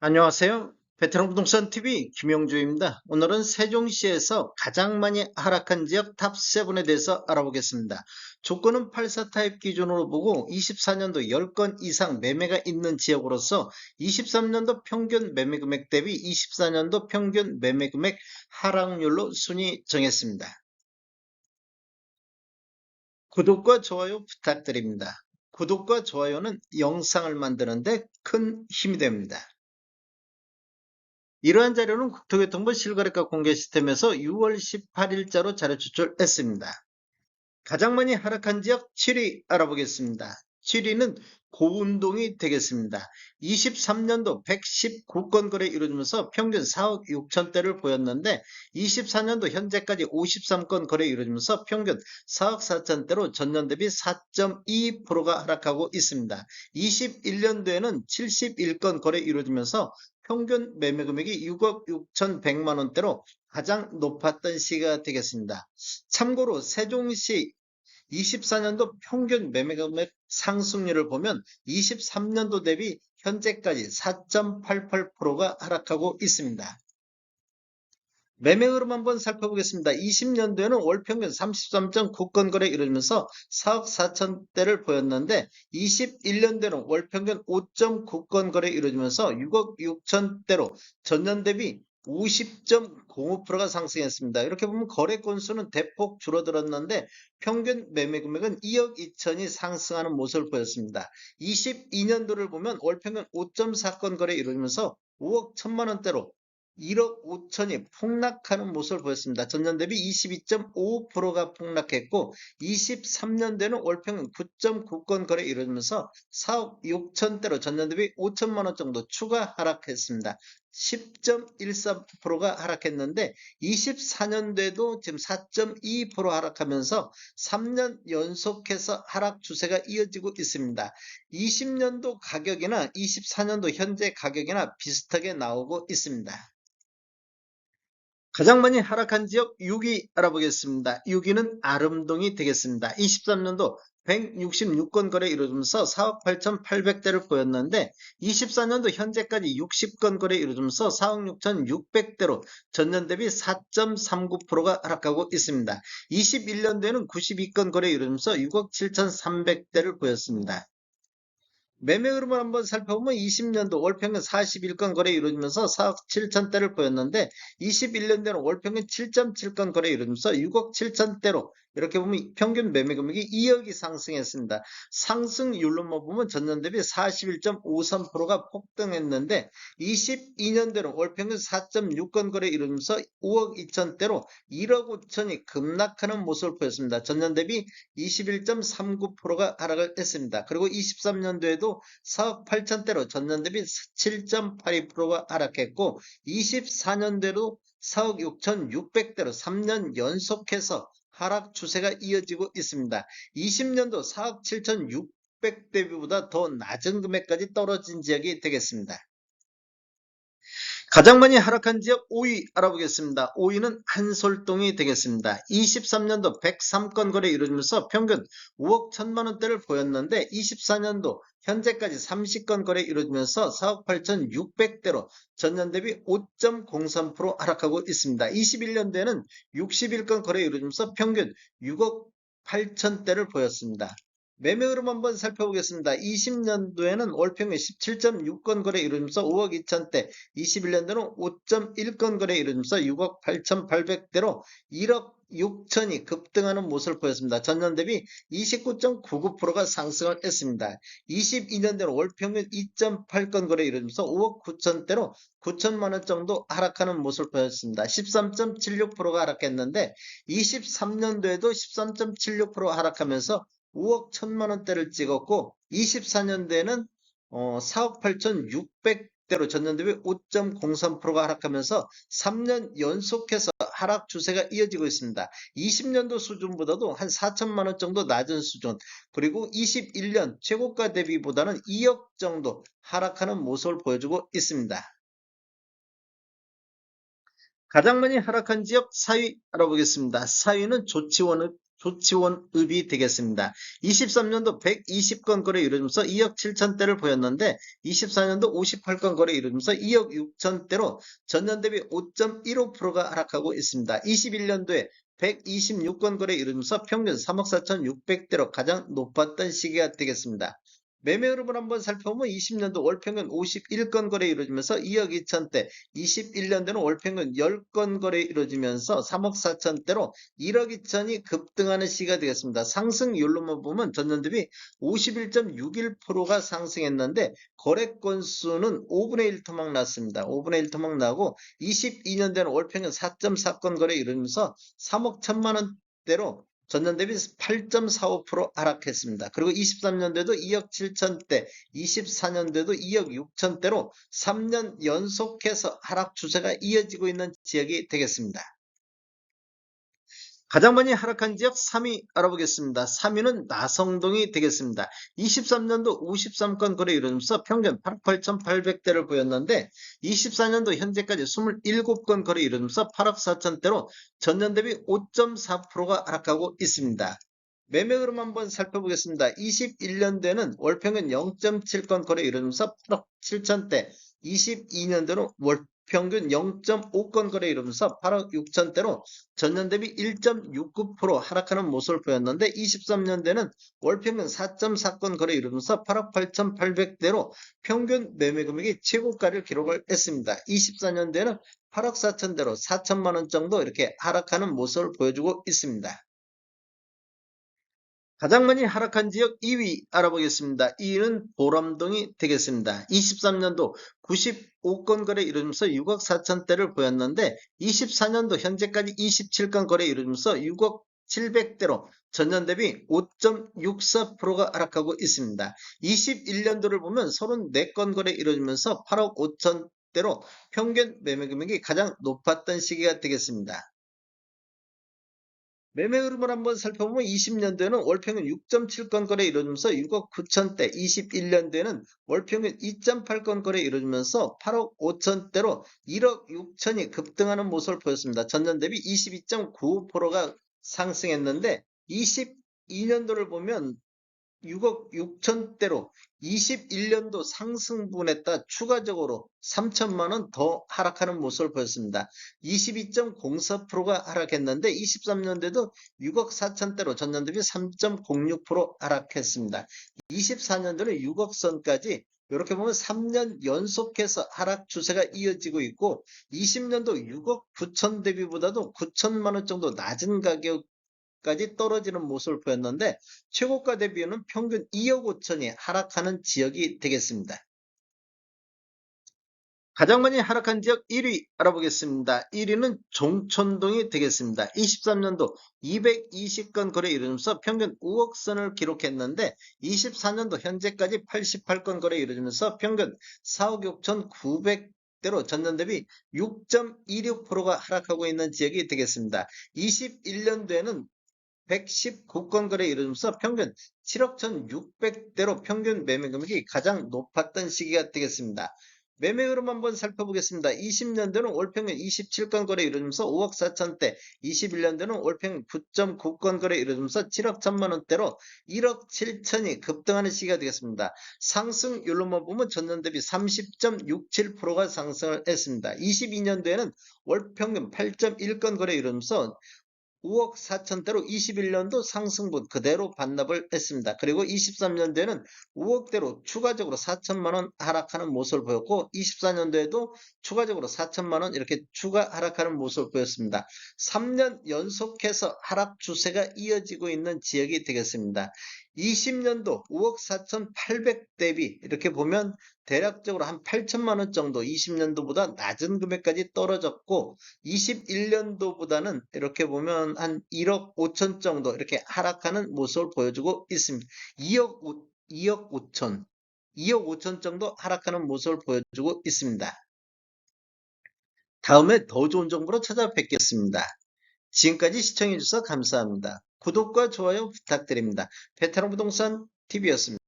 안녕하세요. 베테랑 부동산 TV 김영주입니다. 오늘은 세종시에서 가장 많이 하락한 지역 탑7에 대해서 알아보겠습니다. 조건은 84 타입 기준으로 보고 24년도 10건 이상 매매가 있는 지역으로서 23년도 평균 매매 금액 대비 24년도 평균 매매 금액 하락률로 순위 정했습니다. 구독과 좋아요 부탁드립니다. 구독과 좋아요는 영상을 만드는데 큰 힘이 됩니다. 이러한 자료는 국토교통부 실거래가 공개 시스템에서 6월 18일자로 자료 추출했습니다. 가장 많이 하락한 지역 7위 알아보겠습니다. 7위는 고운동이 되겠습니다. 23년도 119건 거래 이루어지면서 평균 4억 6천대를 보였는데 24년도 현재까지 53건 거래 이루어지면서 평균 4억 4천대로 전년 대비 4.2%가 하락하고 있습니다. 21년도에는 71건 거래 이루어지면서 평균 매매 금액이 6억 6,100만 원대로 가장 높았던 시기가 되겠습니다. 참고로 세종시 24년도 평균 매매 금액 상승률을 보면 23년도 대비 현재까지 4.88%가 하락하고 있습니다. 매매 흐름 한번 살펴보겠습니다. 20년도에는 월 평균 33.9건 거래 이루어지면서 4억 4천대를 보였는데 21년도에는 월 평균 5.9건 거래 이루어지면서 6억 6천대로 전년 대비 50.05%가 상승했습니다. 이렇게 보면 거래 건수는 대폭 줄어들었는데 평균 매매 금액은 2억 2천이 상승하는 모습을 보였습니다. 22년도를 보면 월 평균 5.4건 거래 이루어지면서 5억 1천만 원대로 1억 5천이 폭락하는 모습을 보였습니다. 전년 대비 22.55%가 폭락했고 23년도에는 월평균 9.9건 거래 이루어지면서 4억 6천대로 전년 대비 5천만 원 정도 추가 하락했습니다. 10.13%가 하락했는데 24년도에도 지금 4.2% 하락하면서 3년 연속해서 하락 추세가 이어지고 있습니다. 20년도 가격이나 24년도 현재 가격이나 비슷하게 나오고 있습니다. 가장 많이 하락한 지역 6위 알아보겠습니다. 6위는 아름동이 되겠습니다. 23년도 166건 거래 이루어지면서 4억 8,800대를 보였는데 24년도 현재까지 60건 거래 이루어지면서 4억 6,600대로 전년 대비 4.39%가 하락하고 있습니다. 21년도에는 92건 거래 이루어지면서 6억 7,300대를 보였습니다. 매매 흐름을 한번 살펴보면 20년도 월평균 41건 거래 이루어지면서 4억 7천대를 보였는데 21년도는 월평균 7.7건 거래 이루어지면서 6억 7천대로 이렇게 보면 평균 매매 금액이 2억이 상승했습니다. 상승률로만 보면 전년 대비 41.53%가 폭등했는데 22년도는 월평균 4.6건 거래 이루어지면서 5억 2천대로 1억 5천이 급락하는 모습을 보였습니다. 전년 대비 21.39%가 하락을 했습니다. 그리고 23년도에도 4억 8천대로 전년 대비 7.82%가 하락했고 24년대로 4억 6,600대로 3년 연속해서 하락 추세가 이어지고 있습니다. 20년도 4억 7,600 대비보다 더 낮은 금액까지 떨어진 지역이 되겠습니다. 가장 많이 하락한 지역 5위 알아보겠습니다. 5위는 한솔동이 되겠습니다. 23년도 103건 거래 이루어지면서 평균 5억 1천만 원대를 보였는데 24년도 현재까지 30건 거래 이루어지면서 4억 8,600대로 전년 대비 5.03% 하락하고 있습니다. 21년도에는 61건 거래 이루어지면서 평균 6억 8천대를 보였습니다. 매매 흐름 한번 살펴보겠습니다. 20년도에는 월평균 17.6건 거래 이루어지면서 5억 2천대, 21년도는 5.1건 거래 이루어지면서 6억 8,800대로 1억 6천이 급등하는 모습을 보였습니다. 전년 대비 29.99%가 상승을 했습니다. 22년도는 월평균 2.8건 거래 이루어지면서 5억 9천대로 9천만 원 정도 하락하는 모습을 보였습니다. 13.76%가 하락했는데 23년도에도 13.76% 하락하면서 5억 1천만 원대를 찍었고 24년도에는 4억 8,600대로 전년 대비 5.03%가 하락하면서 3년 연속해서 하락 추세가 이어지고 있습니다. 20년도 수준보다도 한 4천만 원 정도 낮은 수준, 그리고 21년 최고가 대비보다는 2억 정도 하락하는 모습을 보여주고 있습니다. 가장 많이 하락한 지역 4위 알아보겠습니다. 4위는 조치원읍이 되겠습니다. 23년도 120건 거래 이루면서 2억 7천대를 보였는데 24년도 58건 거래 이루면서 2억 6천대로 전년 대비 5.15%가 하락하고 있습니다. 21년도에 126건 거래 이루면서 평균 3억 4,600대로 가장 높았던 시기가 되겠습니다. 매매 흐름을 한번 살펴보면 20년도 월평균 51건 거래 이루어지면서 2억 2천대, 21년도는 월평균 10건 거래 이루어지면서 3억 4천대로 1억 2천이 급등하는 시기가 되겠습니다. 상승률로만 보면 전년 대비 51.61%가 상승했는데 거래 건수는 5분의 1 토막 났습니다. 5분의 1 토막 나고 22년도에는 월평균 4.4건 거래 이루면서 3억 1천만 원대로 전년 대비 8.45% 하락했습니다. 그리고 23년도에도 2억 7천대, 24년도에도 2억 6천대로 3년 연속해서 하락 추세가 이어지고 있는 지역이 되겠습니다. 가장 많이 하락한 지역 3위 알아보겠습니다. 3위는 나성동이 되겠습니다. 23년도 53건 거래 이루면서 평균 8,800대를 보였는데 24년도 현재까지 27건 거래 이루면서 8억 4천대로 전년 대비 5.4%가 하락하고 있습니다. 매매 흐름 한번 살펴보겠습니다. 21년도에는 월평균 0.7건 거래 이루면서 8억 7천대, 22년도는 월평균 0.5건 거래 이루면서 8억 6천대로 전년 대비 1.69% 하락하는 모습을 보였는데 23년도에는 월평균 4.4건 거래 이루면서 8억 8,800대로 평균 매매 금액이 최고가를 기록을 했습니다. 24년도에는 8억 4천대로 4천만 원 정도 이렇게 하락하는 모습을 보여주고 있습니다. 가장 많이 하락한 지역 2위 알아보겠습니다. 2위는 보람동이 되겠습니다. 23년도 95건 거래 이루면서 6억 4천대를 보였는데 24년도 현재까지 27건 거래 이루면서 6억 700대로 전년 대비 5.64%가 하락하고 있습니다. 21년도를 보면 34건 거래 이루어지면서 8억 5천대로 평균 매매 금액이 가장 높았던 시기가 되겠습니다. 매매 흐름을 한번 살펴보면 20년도에는 월평균 6.7건 거래 이루어지면서 6억 9천대, 21년도에는 월평균 2.8건 거래 이루어지면서 8억 5천대로 1억 6천이 급등하는 모습을 보였습니다. 전년 대비 22.95%가 상승했는데 22년도를 보면 6억 6천대로 21년도 상승분에 따라 추가적으로 3천만 원 더 하락하는 모습을 보였습니다. 22.04%가 하락했는데 23년도에도 6억 4천대로 전년 대비 3.06% 하락했습니다. 24년도는 6억 선까지 이렇게 보면 3년 연속해서 하락 추세가 이어지고 있고 20년도 6억 9천 대비보다도 9천만 원 정도 낮은 가격 까지 떨어지는 모습을 보였는데 최고가 대비는 평균 2억 5천이 하락하는 지역이 되겠습니다. 가장 많이 하락한 지역 1위 알아보겠습니다. 1위는 종촌동이 되겠습니다. 23년도 220건 거래 이루면서 평균 5억 선을 기록했는데 24년도 현재까지 88건 거래 이루면서 평균 4억 6천 900대로 전년 대비 6.26%가 하락하고 있는 지역이 되겠습니다. 21년도에는 119건 거래 이루면서 평균 7억 1,600대로 평균 매매 금액이 가장 높았던 시기가 되겠습니다. 매매 흐름 한번 살펴보겠습니다. 20년도는 월평균 27건 거래 이루면서 5억 4천대, 21년도는 월평균 9.9건 거래 이루면서 7억 1천만 원대로 1억 7천이 급등하는 시기가 되겠습니다. 상승률로만 보면 전년 대비 30.67%가 상승을 했습니다. 22년도에는 월평균 8.1건 거래 이루면서 5억 4천대로 21년도 상승분 그대로 반납을 했습니다. 그리고 23년도에는 5억대로 추가적으로 4천만 원 하락하는 모습을 보였고 24년도에도 추가적으로 4천만 원 이렇게 추가 하락하는 모습을 보였습니다. 3년 연속해서 하락 추세가 이어지고 있는 지역이 되겠습니다. 20년도 5억 4,800 대비 이렇게 보면 대략적으로 한 8천만 원 정도 20년도보다 낮은 금액까지 떨어졌고 21년도보다는 이렇게 보면 한 1억 5천 정도 이렇게 하락하는 모습을 보여주고 있습니다. 2억 5천 정도 하락하는 모습을 보여주고 있습니다. 다음에 더 좋은 정보로 찾아뵙겠습니다. 지금까지 시청해주셔서 감사합니다. 구독과 좋아요 부탁드립니다. 베테랑 부동산 TV였습니다.